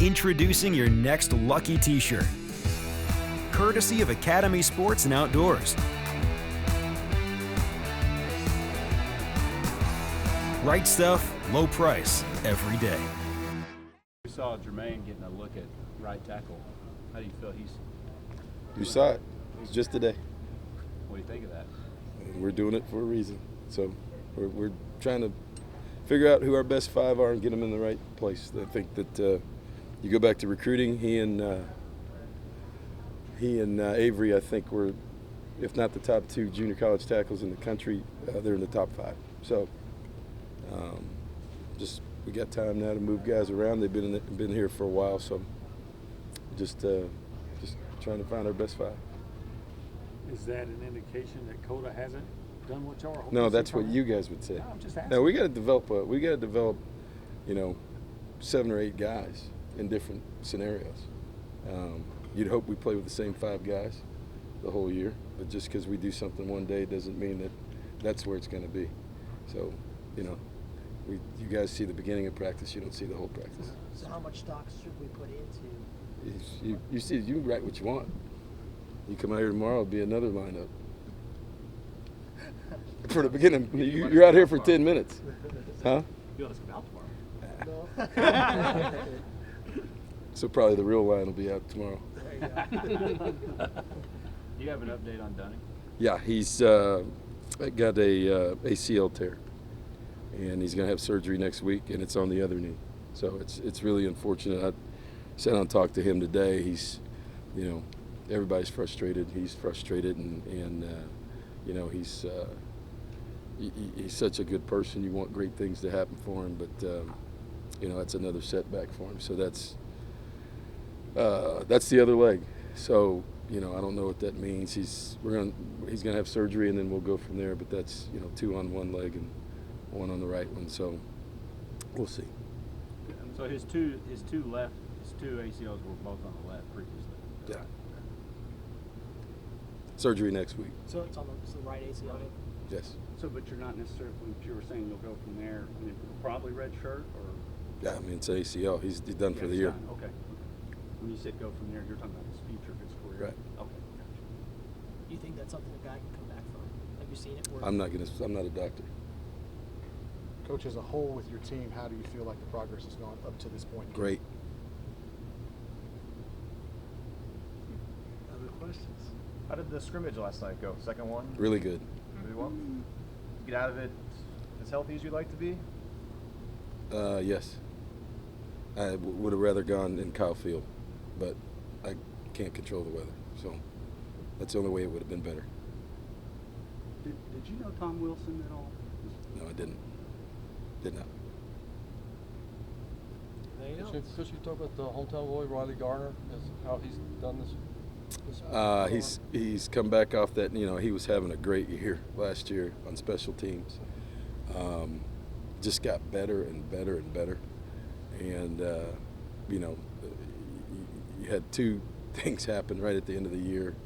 Introducing your next lucky t-shirt, courtesy of Academy Sports and Outdoors. Right stuff, low price, every day. We saw Jermaine getting a look at right tackle. How do you feel he's? You saw it. It's just today. What do you think of that? And we're doing it for a reason. So we're trying to figure out who our best five are and get them in the right place. I think that you go back to recruiting. He and Avery, I think, were, if not the top two junior college tackles in the country, they're in the top five. So just we got time now to move guys around. They've been here for a while, so just trying to find our best five. Is that an indication that Coda hasn't done what y'all are hoping? No, that's what you guys would say. No, I'm just asking. No, we got to develop, 7 or 8 guys in different scenarios. You'd hope we play with the same 5 guys the whole year, but just because we do something one day doesn't mean that that's where it's going to be. So, you guys see the beginning of practice, you don't see the whole practice. So how much stock should we put into? You see, you can write what you want. You come out here tomorrow, it'll be another lineup. For the beginning, you're out here for 10 minutes. Huh? You want us to come out tomorrow? No. So probably the real line will be out tomorrow. There you go. You have an update on Dunning? Yeah, he's got a ACL tear, and he's going to have surgery next week, and it's on the other knee. So it's really unfortunate. I sat down and talked to him today. He's, everybody's frustrated. He's frustrated, and he's such a good person. You want great things to happen for him, but that's another setback for him. So that's the other leg. So I don't know what that means. He's gonna have surgery, and then we'll go from there. But that's 2 on one leg and 1 on the right one. So we'll see. So his two ACLs were both on the left previously. Yeah. Surgery next week. So it's on the right ACL. Yes. So, but you're not necessarily, you were saying you'll go from there, probably red shirt, or? Yeah, it's an ACL. He's done for the year. Okay. When you said go from there, you're talking about his future, his career. Right. Okay, gotcha. Do you think that's something a guy can come back from? Have you seen it work? I'm not a doctor. Coach, as a whole with your team, how do you feel like the progress has gone up to this point? Great. Other questions? How did the scrimmage last night go? Second one? Really good. Really well? Get out of it as healthy as you'd like to be? Yes. I would have rather gone in Kyle Field, but I can't control the weather, so that's the only way it would have been better. Did you know Tom Wilson at all? No, I didn't. Did not. Could you talk about the hometown boy, Riley Garner, how he's done this? He's come back off that. He was having a great year last year on special teams. Just got better and better and better. And you had 2 things happen right at the end of the year.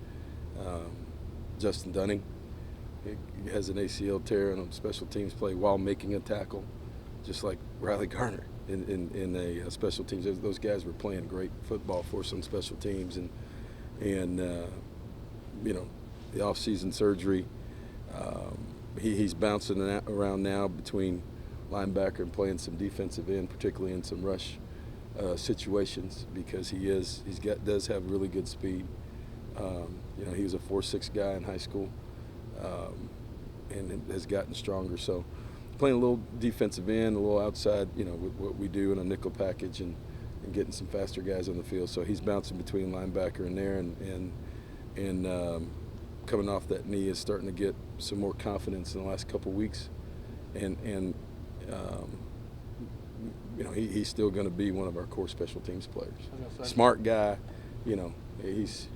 Justin Dunning, he has an ACL tear on special teams play while making a tackle, just like Riley Garner in a special teams. Those guys were playing great football for us on special teams, and the off-season surgery. He's bouncing around now between linebacker and playing some defensive end, particularly in some rush situations, because does have really good speed. He was a 4.6 guy in high school, and has gotten stronger. So playing a little defensive end, a little outside, with what we do in a nickel package, and getting some faster guys on the field. So he's bouncing between linebacker and there, and coming off that knee is starting to get some more confidence in the last couple weeks, and he's still going to be one of our core special teams players. Smart guy, he's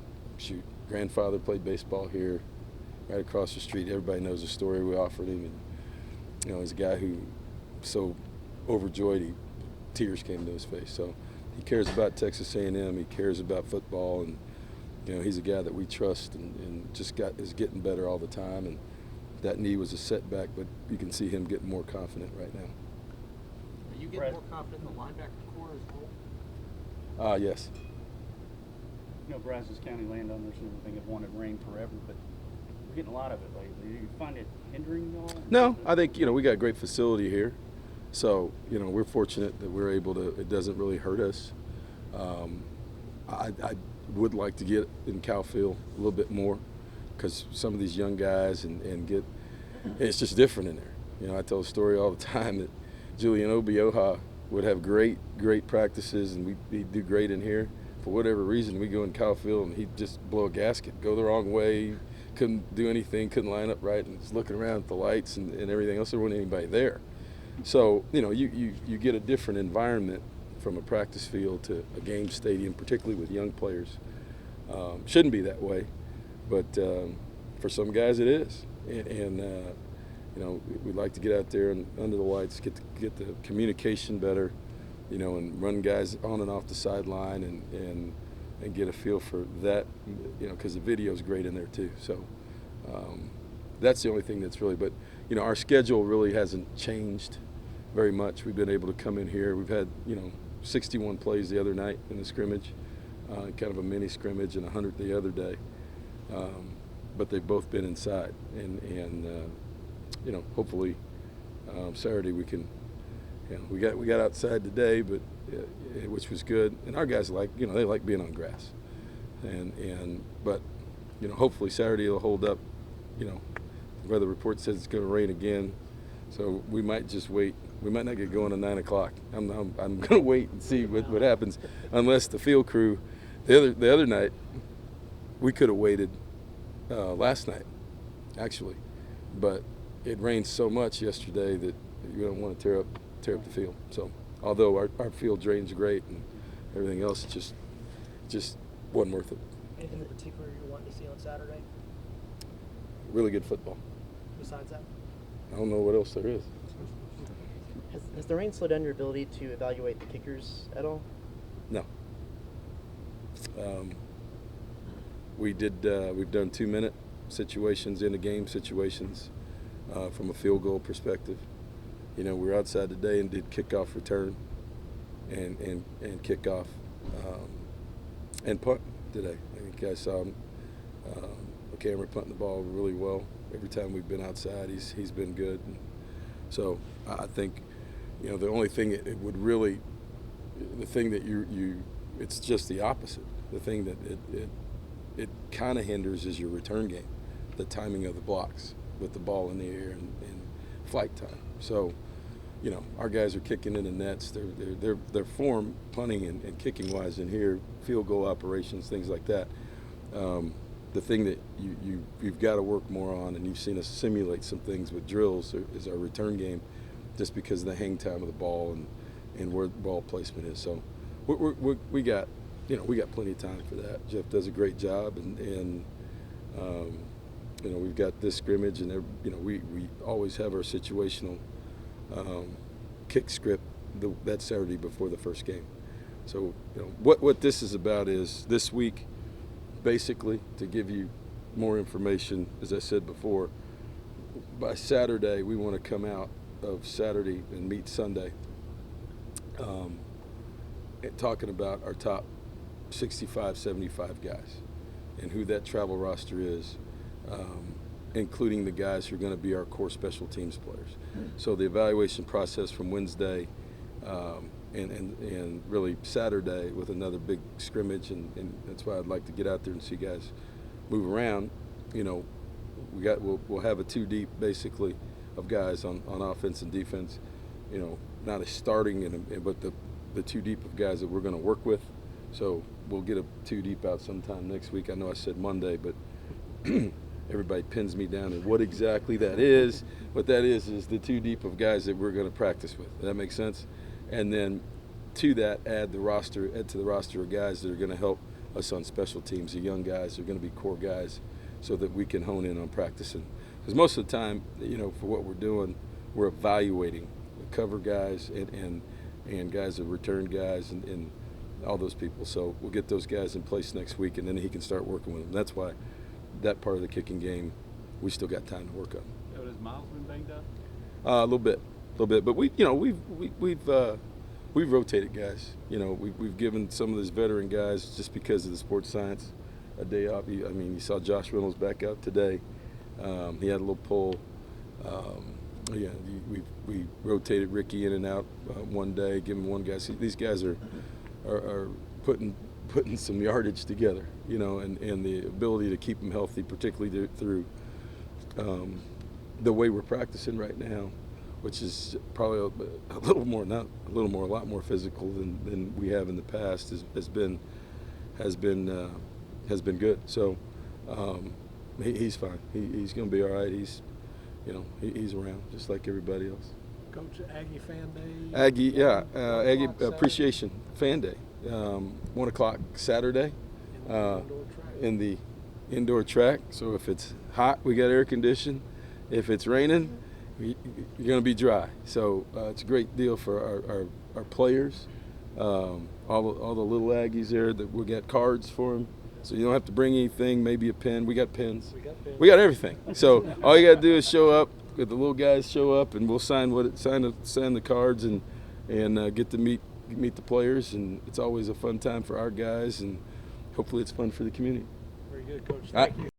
grandfather played baseball here, right across the street. Everybody knows the story we offered him, and he's a guy who so overjoyed tears came to his face. So he cares about Texas A&M. He cares about football, and he's a guy that we trust, and is getting better all the time. And that knee was a setback, but you can see him getting more confident right now. Are you getting more confident in the linebacker core as Yes. You know, Brazos County landowners and everything have wanted rain forever, but we're getting a lot of it lately. Do you find it hindering you all? No, I think, we got a great facility here. So, we're fortunate that we're able to, it doesn't really hurt us. I would like to get in Calfield a little bit more because some of these young guys it's just different in there. I tell a story all the time that Julian Obioha would have great practices and we'd do great in here. For whatever reason, we go in Calfield and he'd just blow a gasket, go the wrong way, couldn't do anything, couldn't line up right, and was looking around at the lights and everything else. There wasn't anybody there. So, you get a different environment from a practice field to a game stadium, particularly with young players. Shouldn't be that way, but for some guys it is. And we'd like to get out there and under the lights, get the communication better, and run guys on and off the sideline and get a feel for that, because the video is great in there too. So that's the only thing that's really, but our schedule really hasn't changed very much. We've been able to come in here. We've had 61 plays the other night in the scrimmage, kind of a mini scrimmage, and 100 the other day. But they've both been inside, and hopefully Saturday we can. We got outside today, but which was good. And our guys they like being on grass, but hopefully Saturday will hold up. The weather report says it's going to rain again, so we might just wait. We might not get going at 9 o'clock. I'm going to wait and see what happens, unless the field crew. The other night, we could have waited last night, actually, but it rained so much yesterday that you don't want to tear up the field. So, although our field drains great and everything else, it just wasn't worth it. Anything in particular you want to see on Saturday? Really good football. Besides that, I don't know what else there is. Has the rain slowed down your ability to evaluate the kickers at all? No. We've done 2-minute situations, in the game situations, from a field goal perspective. We were outside today and did kickoff return and kickoff and punt today. I think I saw McCamera punting the ball really well. Every time we've been outside, he's been good. And so I think, the only thing it would really, the thing that it's just the opposite. The thing that it kind of hinders is your return game, the timing of the blocks with the ball in the air and flight time. So, our guys are kicking in the nets. Their form, punting and kicking wise in here, field goal operations, things like that. The thing that you've got to work more on, and you've seen us simulate some things with drills, is our return game, just because of the hang time of the ball and where the ball placement is. So we got plenty of time for that. Jeff does a great job, and we've got this scrimmage, and we always have our situational kick script that Saturday before the first game. So what this is about is this week, basically, to give you more information. As I said before, by Saturday we want to come out of Saturday and meet Sunday, and talking about our top 65, 75 guys and who that travel roster is, including the guys who are going to be our core special teams players. So the evaluation process from Wednesday and really Saturday with another big scrimmage, and that's why I'd like to get out there and see guys move around. We'll have a 2 deep basically of guys on offense and defense. Not a starting, but the 2 deep of guys that we're going to work with. So we'll get a 2 deep out sometime next week. I know I said Monday, but everybody pins me down and what exactly that is. What that is the 2 deep of guys that we're going to practice with. Does that make sense? And then to that, add to the roster of guys that are going to help us on special teams. The young guys are going to be core guys, so that we can hone in on practicing. Because most of the time, for what we're doing, we're evaluating the cover guys and guys that return guys and all those people. So we'll get those guys in place next week, and then he can start working with them. That's why that part of the kicking game, we still got time to work on. Has Miles been banged up? A little bit. But we've we've rotated guys. You know, we've given some of those veteran guys, just because of the sports science, a day off. I mean, you saw Josh Reynolds back out today. He had a little pull. Yeah, we rotated Ricky in and out one day, give him one guy. See, these guys are putting some yardage together, you know, and the ability to keep them healthy, particularly through the way we're practicing right now, which is probably a lot more physical than we have in the past, has been good. So he's fine. He's going to be all right. He's around just like everybody else. Coach, Aggie Fan Day. Aggie, yeah, Aggie Appreciation Fan Day, 1 o'clock Saturday, in the indoor track. So if it's hot, we got air conditioning. If it's raining, you're going to be dry. So it's a great deal for our players. All the little Aggies there, that we got cards for them. So you don't have to bring anything, maybe a pen. We got pens. We got everything. So all you got to do is show up. The little guys show up, and we'll sign the cards and get to meet the players. And it's always a fun time for our guys, and hopefully it's fun for the community. Very good, Coach. Thank you.